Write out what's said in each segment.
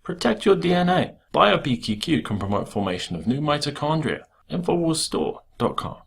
Protect your DNA. BioPQQ can promote formation of new mitochondria. Infowarsstore.com.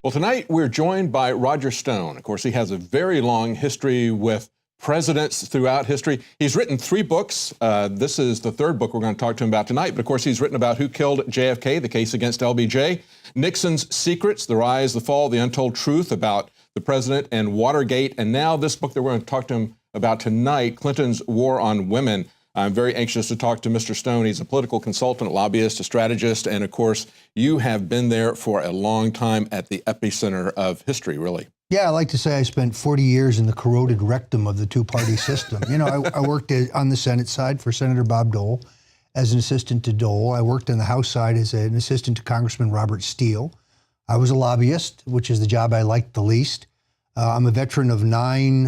Well, tonight we're joined by Roger Stone. Of course, he has a very long history with presidents throughout history. He's written 3 books. This is the 3rd book we're going to talk to him about tonight. But of course, he's written about who killed JFK, the case against LBJ, Nixon's secrets, the rise, the fall, the untold truth about the president, and Watergate. And now this book that we're going to talk to him about tonight, Clinton's War on Women. I'm very anxious to talk to Mr. Stone. He's a political consultant, lobbyist, a strategist, and of course, you have been there for a long time at the epicenter of history, really. Yeah, I like to say I spent 40 years in the corroded rectum of the two-party system. You know, I worked on the Senate side for Senator Bob Dole as an assistant to Dole. I worked on the House side as an assistant to Congressman Robert Steele. I was a lobbyist, which is the job I liked the least. I'm a veteran of 9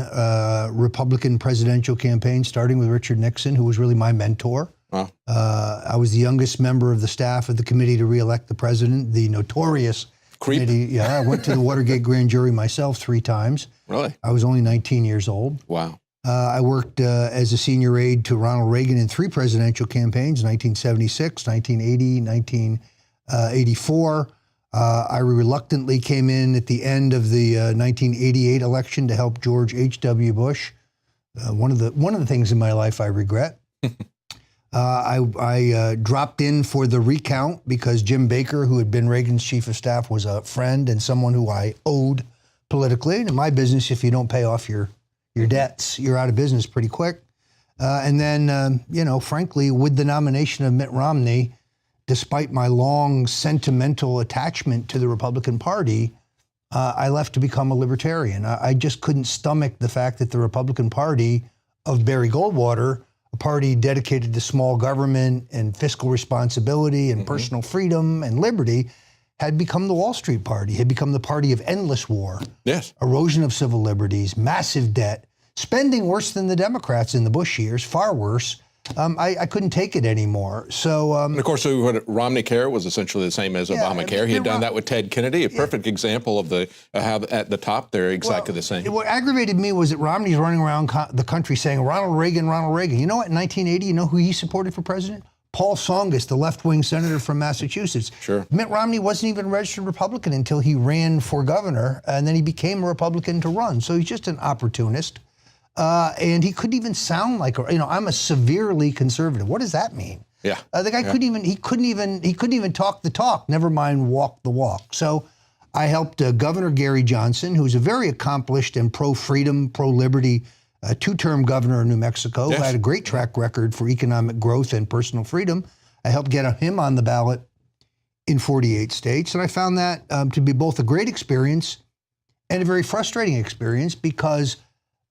Republican presidential campaigns, starting with Richard Nixon, who was really my mentor. Wow. I was the youngest member of the staff of the committee to re-elect the president, the notorious committee. Yeah, I went to the Watergate grand jury myself 3 times. Really? I was only 19 years old. Wow. I worked as a senior aide to Ronald Reagan in 3 presidential campaigns, 1976, 1980, 1984. I reluctantly came in at the end of the 1988 election to help George H.W. Bush. One of the things in my life I regret. I dropped in for the recount because Jim Baker, who had been Reagan's chief of staff, was a friend and someone who I owed politically. And in my business, if you don't pay off your debts, you're out of business pretty quick. And then, you know, frankly, with the nomination of Mitt Romney, despite my long sentimental attachment to the Republican Party, I left to become a libertarian. I just couldn't stomach the fact that the Republican Party of Barry Goldwater, a party dedicated to small government and fiscal responsibility and personal freedom and liberty, had become the Wall Street Party, had become the party of endless war, erosion of civil liberties, massive debt, spending worse than the Democrats in the Bush years, far worse. I couldn't take it anymore. So, and of course, what Romney Care was essentially the same as Obamacare. He had done that with Ted Kennedy, a perfect example of the how at the top they're exactly the same. What aggravated me was that Romney's running around the country saying, Ronald Reagan, Ronald Reagan. You know what, in 1980, you know who he supported for president? Paul Tsongas, the left-wing senator from Massachusetts. Sure. Mitt Romney wasn't even a registered Republican until he ran for governor, and then he became a Republican to run. So he's just an opportunist. And he couldn't even sound like, you know, I'm a severely conservative. What does that mean? Yeah. The guy couldn't even talk the talk, never mind walk the walk. So I helped Governor Gary Johnson, who's a very accomplished and pro-freedom, pro-liberty, 2-term governor of New Mexico, who had a great track record for economic growth and personal freedom. I helped get him on the ballot in 48 states. And I found that to be both a great experience and a very frustrating experience, because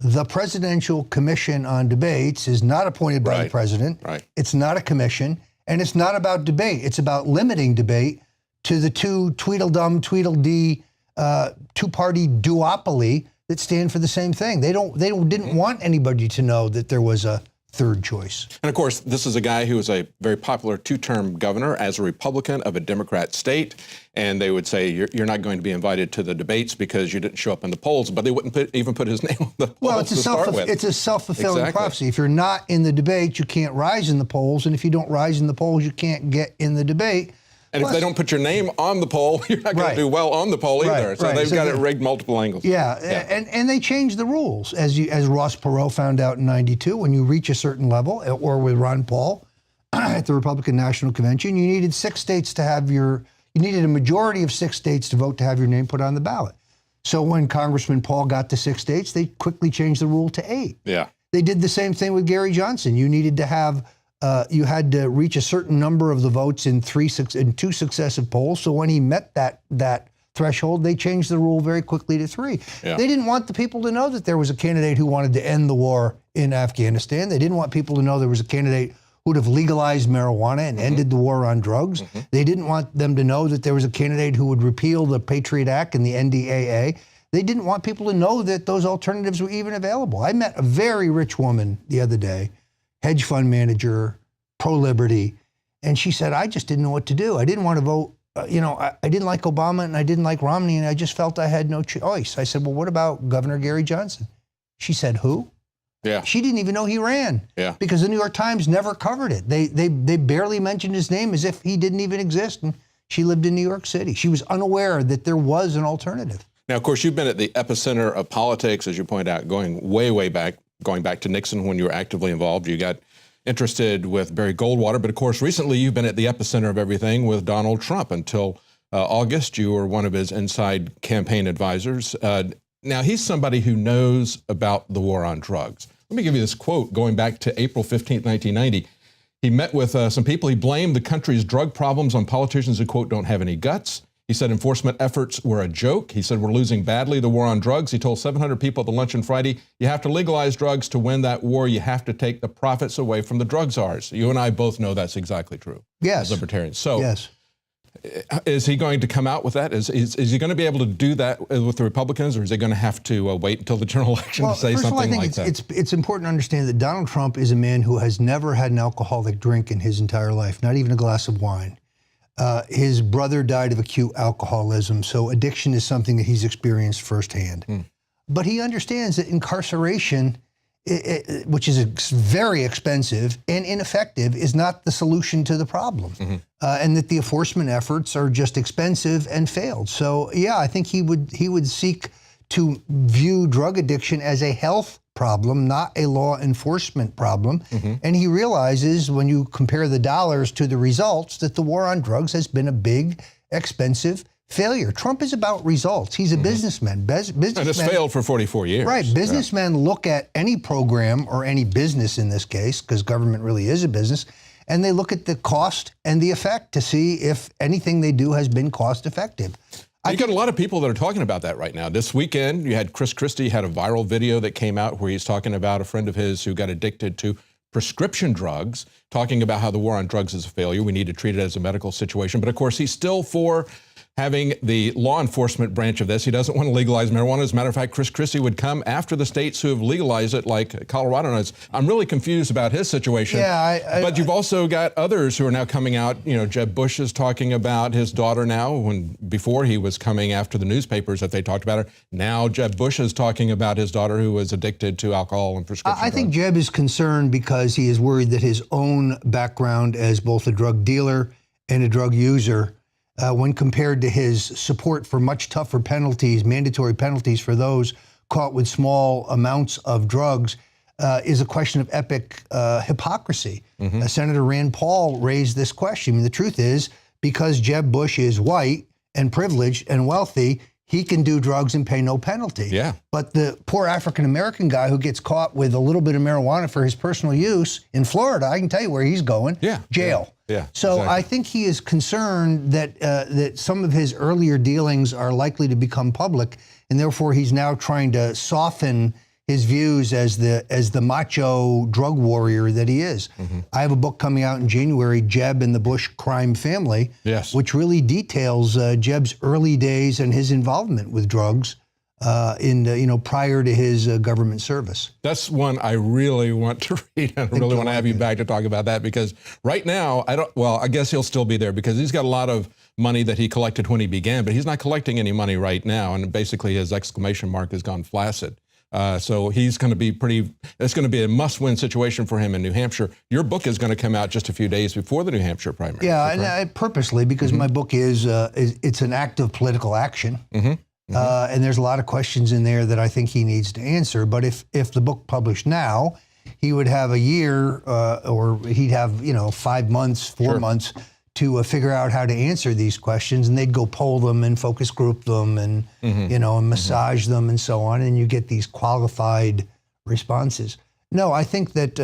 the Presidential Commission on Debates is not appointed by the president. It's not a commission, and it's not about debate. It's about limiting debate to the 2 Tweedledum, Tweedledee, 2-party duopoly that stand for the same thing. They didn't want anybody to know that there was a 3rd choice. And of course, this is a guy who was a very popular 2-term governor as a Republican of a Democrat state. And they would say, you're not going to be invited to the debates because you didn't show up in the polls. But they wouldn't even put his name on the polls. Well, it's a self-fulfilling prophecy. If you're not in the debate, you can't rise in the polls. And if you don't rise in the polls, you can't get in the debate. And if they don't put your name on the poll, you're not going to do well on the poll either. So they've got it rigged multiple angles. And they changed the rules. As Ross Perot found out in '92, when you reach a certain level, or with Ron Paul at the Republican National Convention, you needed 6 states to have you needed a majority of 6 states to vote to have your name put on the ballot. So when Congressman Paul got to 6 states, they quickly changed the rule to 8. Yeah. They did the same thing with Gary Johnson. You needed to have you had to reach a certain number of the votes in 2 successive polls. So when he met that threshold, they changed the rule very quickly to 3. Yeah. They didn't want the people to know that there was a candidate who wanted to end the war in Afghanistan. They didn't want people to know there was a candidate who would have legalized marijuana and ended the war on drugs. They didn't want them to know that there was a candidate who would repeal the Patriot Act and the NDAA. They didn't want people to know that those alternatives were even available. I met a very rich woman the other day, hedge fund manager, pro-liberty, and she said, I just didn't know what to do. I didn't want to vote. I didn't like Obama and I didn't like Romney, and I just felt I had no choice. I said, well, what about Governor Gary Johnson? She said, who? Yeah. She didn't even know he ran. Yeah. Because the New York Times never covered it. They barely mentioned his name as if he didn't even exist. And she lived in New York City. She was unaware that there was an alternative. Now, of course, you've been at the epicenter of politics, as you point out, going way back, going back to Nixon when you were actively involved. You got interested with Barry Goldwater, but of course, recently you've been at the epicenter of everything with Donald Trump. Until August, you were one of his inside campaign advisors. Now, he's somebody who knows about the war on drugs. Let me give you this quote going back to April 15th, 1990. He met with some people. He blamed the country's drug problems on politicians who, quote, don't have any guts. He said enforcement efforts were a joke. He said we're losing badly the war on drugs. He told 700 people at the luncheon Friday, you have to legalize drugs to win that war. You have to take the profits away from the drug czars. You and I both know that's exactly true. Yes. As libertarians. So yes. Is he going to come out with that? Is he going to be able to do that with the Republicans, or is he going to have to wait until the general election to say first something of all, I like think that? it's important to understand that Donald Trump is a man who has never had an alcoholic drink in his entire life, not even a glass of wine. His brother died of acute alcoholism, so addiction is something that he's experienced firsthand. But he understands that incarceration, which is very expensive and ineffective, is not the solution to the problem, and that the enforcement efforts are just expensive and failed. So, yeah, I think he would seek to view drug addiction as a health problem, not a law enforcement problem. And he realizes when you compare the dollars to the results that the war on drugs has been a big, expensive failure. Trump is about results. He's a businessman. And it's failed for 44 years. Right. Businessmen look at any program or any business in this case, because government really is a business, and they look at the cost and the effect to see if anything they do has been cost effective. You got a lot of people that are talking about that right now. This weekend, you had Chris Christie had a viral video that came out where he's talking about a friend of his who got addicted to prescription drugs, talking about how the war on drugs is a failure. We need to treat it as a medical situation. But of course, he's still for having the law enforcement branch of this. He doesn't want to legalize marijuana. As a matter of fact, Chris Christie would come after the states who have legalized it, like Colorado. And I'm really confused about his situation. Yeah, but you've also got others who are now coming out. You know, Jeb Bush is talking about his daughter now, when before he was coming after the newspapers that they talked about her. Now Jeb Bush is talking about his daughter who was addicted to alcohol and prescription drugs. I think Jeb is concerned because he is worried that his own background as both a drug dealer and a drug user, when compared to his support for much tougher penalties, mandatory penalties for those caught with small amounts of drugs, is a question of epic hypocrisy. Senator Rand Paul raised this question. I mean, the truth is, because Jeb Bush is white and privileged and wealthy, he can do drugs and pay no penalty. Yeah. But the poor African-American guy who gets caught with a little bit of marijuana for his personal use in Florida, I can tell you where he's going. Yeah. Jail. Yeah. So exactly. I think he is concerned that that some of his earlier dealings are likely to become public, and therefore he's now trying to soften his views as the macho drug warrior that he is. I have a book coming out in January, Jeb and the Bush Crime Family, yes, which really details Jeb's early days and his involvement with drugs prior to his government service. That's one I really want to read, and I really want to have you back to talk about that, because right now, I guess he'll still be there because he's got a lot of money that he collected when he began, but he's not collecting any money right now, and basically his exclamation mark has gone flaccid. So he's going to be it's going to be a must-win situation for him in New Hampshire. Your book is going to come out just a few days before the New Hampshire primary. Yeah, and I purposely, because my book is it's an act of political action. And there's a lot of questions in there that I think he needs to answer. But if the book published now, he would have a year or he'd have 5 months, 4 months to figure out how to answer these questions, and they'd go poll them and focus group them and and massage them and so on, and you get these qualified responses. No, I think that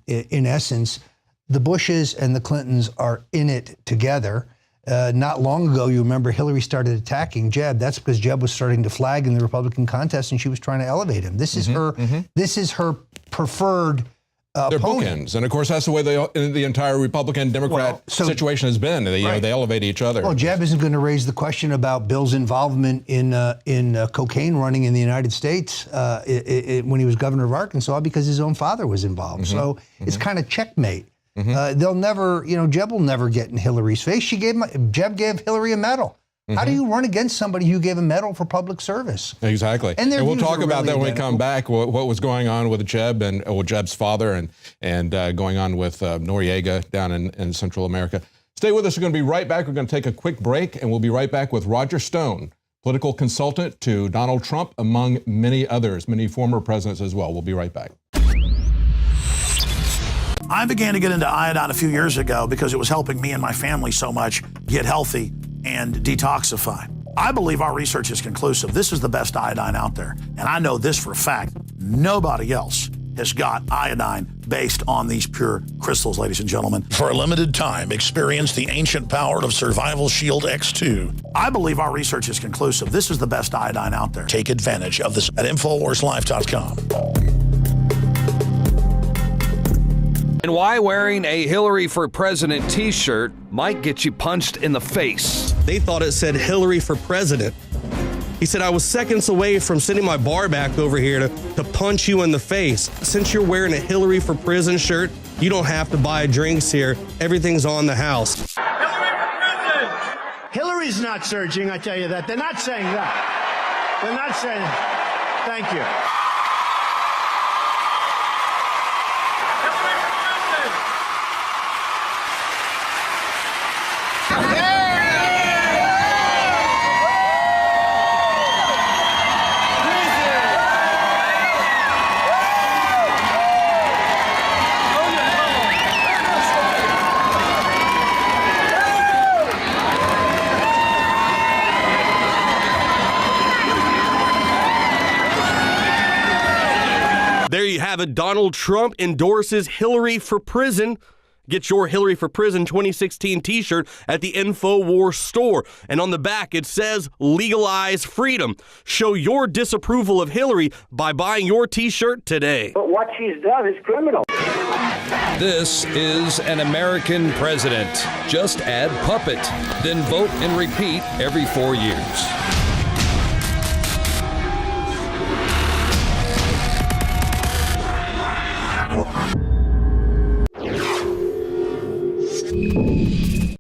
in essence, the Bushes and the Clintons are in it together. Not long ago, you remember Hillary started attacking Jeb. That's because Jeb was starting to flag in the Republican contest, and she was trying to elevate him. This is her preferred They're opponent. bookends, and of course that's the way the entire Republican-Democrat situation has been. They elevate each other. Well, Jeb isn't going to raise the question about Bill's involvement in cocaine running in the United States when he was governor of Arkansas, because his own father was involved. So it's kind of checkmate. They'll never, Jeb will never get in Hillary's face. Jeb gave Hillary a medal How do you run against somebody who gave a medal for public service? Exactly. And we'll talk about that when we come back, what was going on with Jeb and Jeb's father and going on with Noriega down in Central America. Stay with us. We're going to be right back. We're going to take a quick break, and we'll be right back with Roger Stone, political consultant to Donald Trump, among many others, many former presidents as well. We'll be right back. I began to get into iodine a few years ago because it was helping me and my family so much get healthy and detoxify. I believe our research is conclusive. This is the best iodine out there. And I know this for a fact. Nobody else has got iodine based on these pure crystals, ladies and gentlemen. For a limited time, experience the ancient power of Survival Shield X2. I believe our research is conclusive. This is the best iodine out there. Take advantage of this at InfoWarsLife.com. And why wearing a Hillary for President t-shirt might get you punched in the face. They thought it said Hillary for President. He said, I was seconds away from sending my bar back over here to punch you in the face. Since you're wearing a Hillary for Prison shirt, you don't have to buy drinks here. Everything's on the house. Hillary for President! Hillary's not surging, I tell you that. They're not saying that. They're not saying, thank you. There you have it. Donald Trump endorses Hillary for Prison. Get your Hillary for Prison 2016 t-shirt at the Infowars store. And on the back, it says, legalize freedom. Show your disapproval of Hillary by buying your t-shirt today. But what she's done is criminal. This is an American president. Just add puppet, then vote and repeat every 4 years.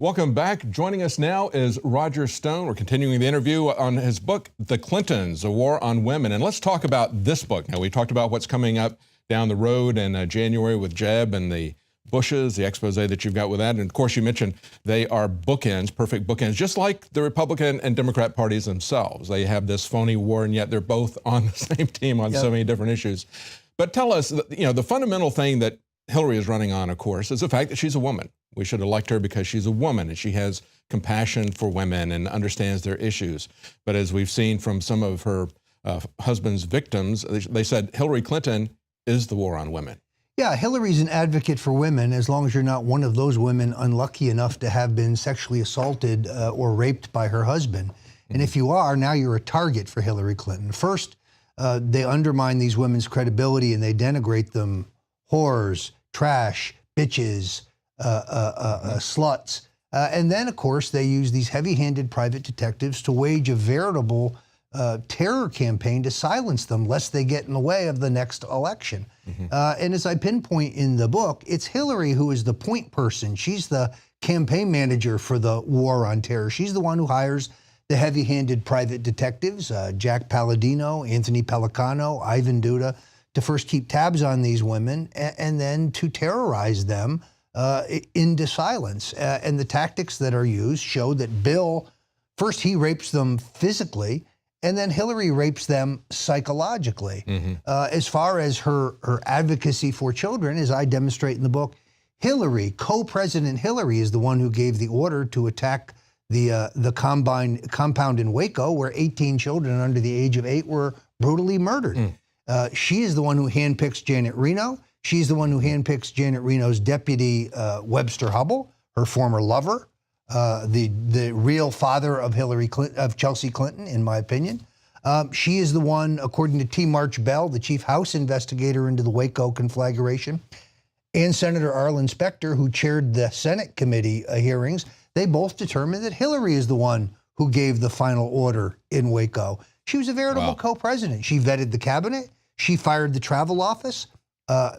Welcome back. Joining us now is Roger Stone. We're continuing the interview on his book, The Clintons, A War on Women. And let's talk about this book. Now, we talked about what's coming up down the road in January with Jeb and the Bushes, the expose that you've got with that. And of course, you mentioned they are bookends, perfect bookends, just like the Republican and Democrat parties themselves. They have this phony war, and yet they're both on the same team on so many different issues. But tell us, the fundamental thing that Hillary is running on, of course, is the fact that she's a woman. We should elect her because she's a woman and she has compassion for women and understands their issues. But as we've seen from some of her husband's victims, they said Hillary Clinton is the war on women. Yeah, Hillary's an advocate for women as long as you're not one of those women unlucky enough to have been sexually assaulted or raped by her husband. And if you are, now you're a target for Hillary Clinton. First, they undermine these women's credibility and they denigrate them whores, trash, bitches, sluts. And then, of course, they use these heavy-handed private detectives to wage a veritable terror campaign to silence them, lest they get in the way of the next election. And as I pinpoint in the book, it's Hillary who is the point person. She's the campaign manager for the war on terror. She's the one who hires the heavy-handed private detectives, Jack Palladino, Anthony Pellicano, Ivan Duda, to first keep tabs on these women and then to terrorize them into silence. And the tactics that are used show that Bill, first he rapes them physically, and then Hillary rapes them psychologically. As far as her advocacy for children, as I demonstrate in the book, Hillary, co-president Hillary, is the one who gave the order to attack the compound in Waco, where 18 children under the age of 8 were brutally murdered. She is the one who handpicks Janet Reno. She's the one who handpicks Janet Reno's deputy, Webster Hubble, her former lover, the real father of Chelsea Clinton, in my opinion. She is the one, according to T. March Bell, the chief House investigator into the Waco conflagration, and Senator Arlen Specter, who chaired the Senate committee hearings. They both determined that Hillary is the one who gave the final order in Waco. She was a veritable co-president. She vetted the cabinet. She fired the travel office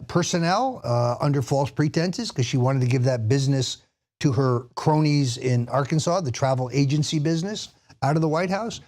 personnel under false pretenses because she wanted to give that business to her cronies in Arkansas, the travel agency business. out of the White House.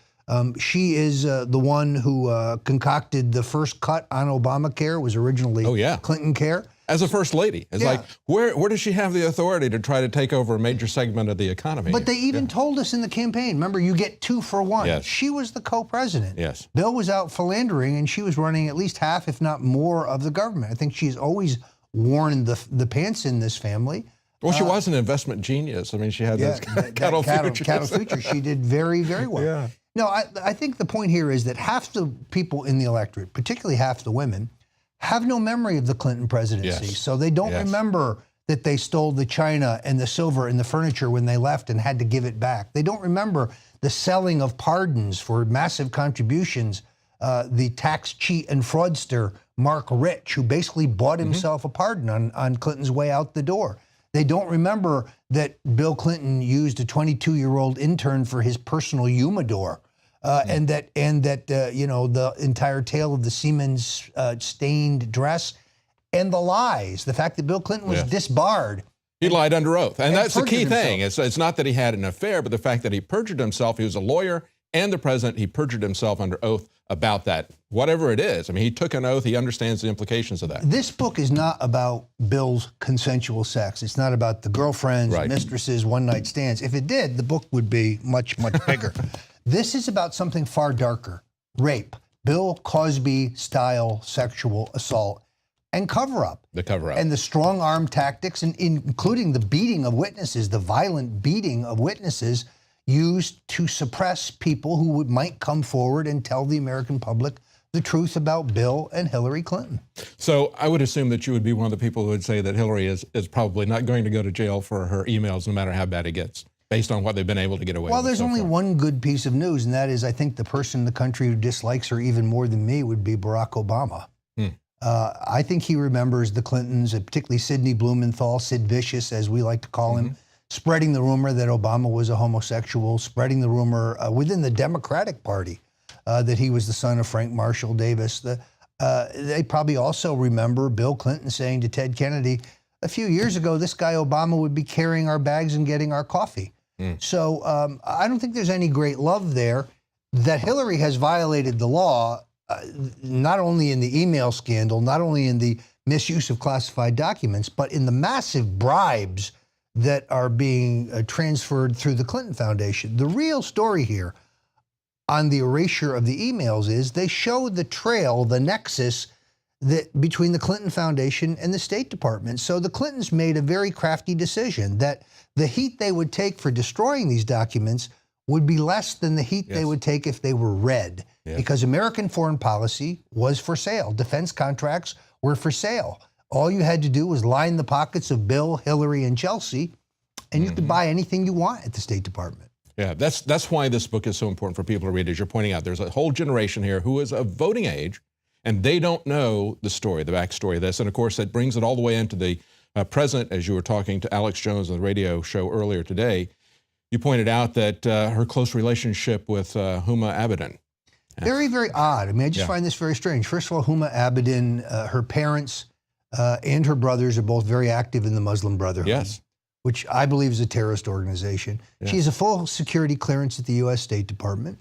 She is the one who concocted the first cut on Obamacare. It was originally Clinton Care. As a first lady. It's like, where does she have the authority to try to take over a major segment of the economy? But they even told us in the campaign, remember, you get 2 for 1. Yes. She was the co-president. Yes. Bill was out philandering, and she was running at least half, if not more, of the government. I think she's always worn the pants in this family. Well, she was an investment genius. I mean, she had those cattle futures. Cattle futures. She did very, very well. Yeah. No, I think the point here is that half the people in the electorate, particularly half the women, have no memory of the Clinton presidency. Yes. So they don't remember that they stole the china and the silver and the furniture when they left and had to give it back. They don't remember the selling of pardons for massive contributions, the tax cheat and fraudster Mark Rich, who basically bought himself a pardon on Clinton's way out the door. They don't remember that Bill Clinton used a 22-year-old intern for his personal humidor. And that you know, the entire tale of the Siemens stained dress and the lies, the fact that Bill Clinton was disbarred. He lied under oath. And that's the key thing. himself. It's not that he had an affair, but the fact that he perjured himself. He was a lawyer and the president. He perjured himself under oath about that, whatever it is. I mean, he took an oath. He understands the implications of that. This book is not about Bill's consensual sex. It's not about the girlfriends, mistresses, one-night stands. If it did, the book would be much, much bigger. This is about something far darker: rape, Bill Cosby-style sexual assault, and cover-up. The cover-up. And the strong-arm tactics, including the beating of witnesses, the violent beating of witnesses used to suppress people who might come forward and tell the American public the truth about Bill and Hillary Clinton. So I would assume that you would be one of the people who would say that Hillary is probably not going to go to jail for her emails, no matter how bad it gets, based on what they've been able to get away with. Well, there's only one good piece of news, and that is I think the person in the country who dislikes her even more than me would be Barack Obama. I think he remembers the Clintons, particularly Sidney Blumenthal, Sid Vicious, as we like to call him, spreading the rumor that Obama was a homosexual, spreading the rumor within the Democratic Party that he was the son of Frank Marshall Davis. They probably also remember Bill Clinton saying to Ted Kennedy, a few years ago, this guy Obama would be carrying our bags and getting our coffee. So I don't think there's any great love there. That Hillary has violated the law, not only in the email scandal, not only in the misuse of classified documents, but in the massive bribes that are being transferred through the Clinton Foundation. The real story here on the erasure of the emails is they show the trail, the nexus between the Clinton Foundation and the State Department. So the Clintons made a very crafty decision that the heat they would take for destroying these documents would be less than the heat they would take if they were read. Because American foreign policy was for sale. Defense contracts were for sale. All you had to do was line the pockets of Bill, Hillary, and Chelsea, and you could buy anything you want at the State Department. Yeah, that's why this book is so important for people to read. As you're pointing out, there's a whole generation here who is of voting age, and they don't know the story, the backstory of this. And of course, that brings it all the way into the present. As you were talking to Alex Jones on the radio show earlier today, you pointed out that her close relationship with Huma Abedin. Very, very odd. I mean, I just find this very strange. First of all, Huma Abedin, her parents and her brothers are both very active in the Muslim Brotherhood, which I believe is a terrorist organization. She has a full security clearance at the U.S. State Department.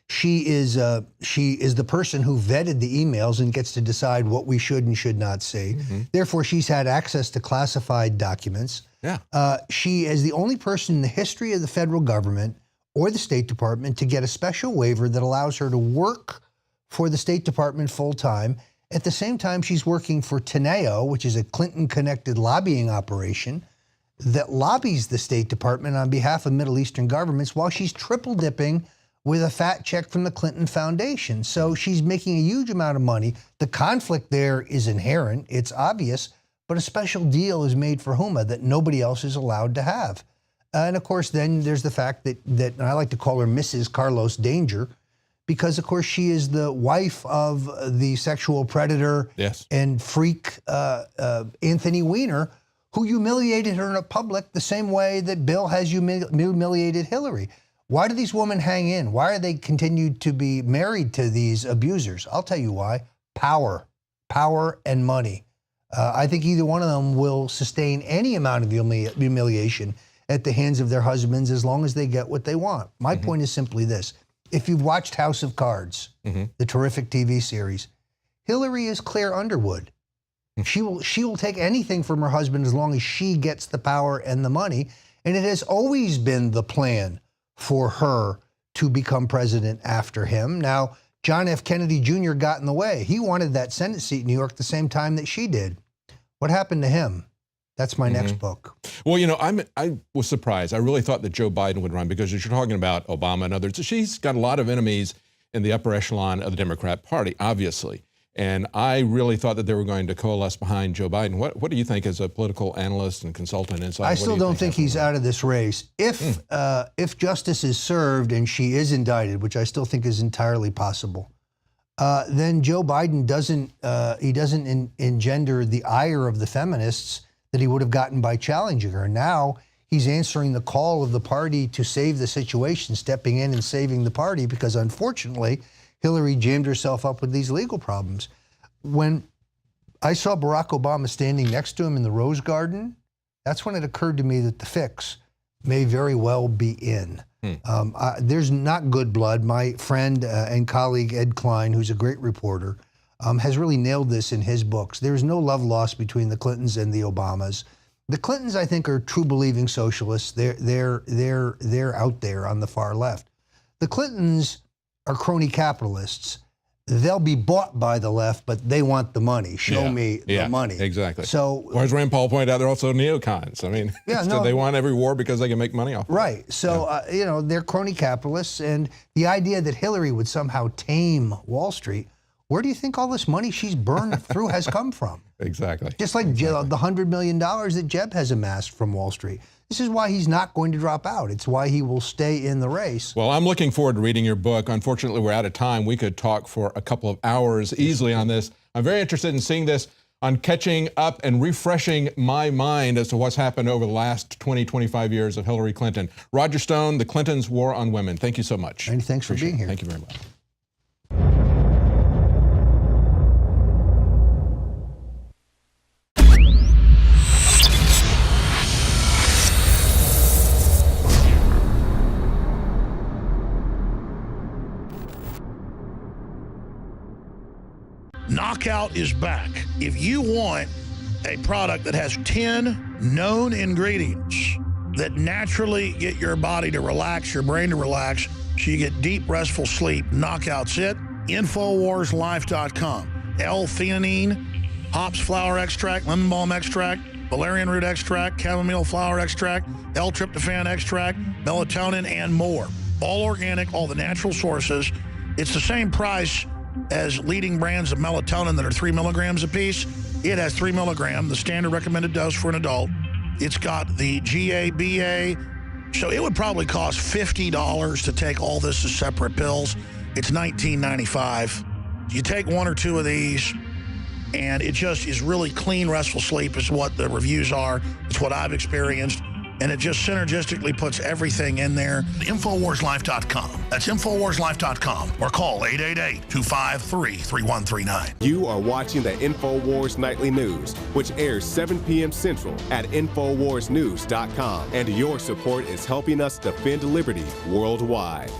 She is the person who vetted the emails and gets to decide what we should and should not say. Therefore, she's had access to classified documents. She is the only person in the history of the federal government or the State Department to get a special waiver that allows her to work for the State Department full-time. At the same time, she's working for Teneo, which is a Clinton-connected lobbying operation that lobbies the State Department on behalf of Middle Eastern governments while she's triple-dipping with a fat check from the Clinton Foundation. So she's making a huge amount of money. The conflict there is inherent. It's obvious. But a special deal is made for Huma that nobody else is allowed to have. And of course, then there's the fact that and I like to call her Mrs. Carlos Danger, because of course she is the wife of the sexual predator and freak Anthony Weiner, who humiliated her in public the same way that Bill has humiliated Hillary. Why do these women hang in? Why are they continued to be married to these abusers? I'll tell you why. Power and money. I think either one of them will sustain any amount of humiliation at the hands of their husbands as long as they get what they want. My point is simply this. If you've watched House of Cards, the terrific TV series, Hillary is Claire Underwood. She will take anything from her husband as long as she gets the power and the money. And it has always been the plan for her to become president after him. Now, John F. Kennedy Jr. got in the way. He wanted that Senate seat in New York the same time that she did. What happened to him? That's my next book. Well, you know, I was surprised. I really thought that Joe Biden would run because as you're talking about Obama and others, she's got a lot of enemies in the upper echelon of the Democrat Party, obviously. And I really thought that they were going to coalesce behind Joe Biden. What do you think as a political analyst and consultant inside? I still don't think he's out of this race. If justice is served and she is indicted, which I still think is entirely possible, then Joe Biden doesn't engender the ire of the feminists that he would have gotten by challenging her. Now he's answering the call of the party to save the situation, stepping in and saving the party, because unfortunately, Hillary jammed herself up with these legal problems. When I saw Barack Obama standing next to him in the Rose Garden, that's when it occurred to me that the fix may very well be in. There's not good blood. My friend and colleague Ed Klein, who's a great reporter, has really nailed this in his books. There's no love lost between the Clintons and the Obamas. The Clintons, I think, are true believing socialists. They're out there on the far left. The Clintons are crony capitalists. They'll be bought by the left, but they want the money. Show me the money. Exactly. So, or as Rand Paul pointed out, they're also neocons. I mean, they want every war because they can make money off of it. Right. So, you know, they're crony capitalists. And the idea that Hillary would somehow tame Wall Street, where do you think all this money she's burned through has come from? Exactly. Just like the $100 million that Jeb has amassed from Wall Street. This is why he's not going to drop out. It's why he will stay in the race. Well, I'm looking forward to reading your book. Unfortunately, we're out of time. We could talk for a couple of hours easily on this. I'm very interested in seeing this, on catching up and refreshing my mind as to what's happened over the last 20, 25 years of Hillary Clinton. Roger Stone, The Clintons' War on Women. Thank you so much. And thanks for being here. Thank you very much. Knockout is back. If you want a product that has 10 known ingredients that naturally get your body to relax, your brain to relax, so you get deep, restful sleep, Knockout's it. InfoWarsLife.com. L-theanine, hops flower extract, lemon balm extract, valerian root extract, chamomile flower extract, L-tryptophan extract, melatonin, and more. All organic, all the natural sources. It's the same price as leading brands of melatonin that are 3 milligrams a piece. It has 3 milligrams, the standard recommended dose for an adult. It's got the GABA, so it would probably cost $50 to take all this as separate pills. It's $19.95. You take 1 or 2 of these, and it just is really clean, restful sleep is what the reviews are. It's what I've experienced. And it just synergistically puts everything in there. InfoWarsLife.com. That's InfoWarsLife.com. Or call 888-253-3139. You are watching the Infowars Nightly News, which airs 7 p.m. Central at InfoWarsNews.com. And your support is helping us defend liberty worldwide.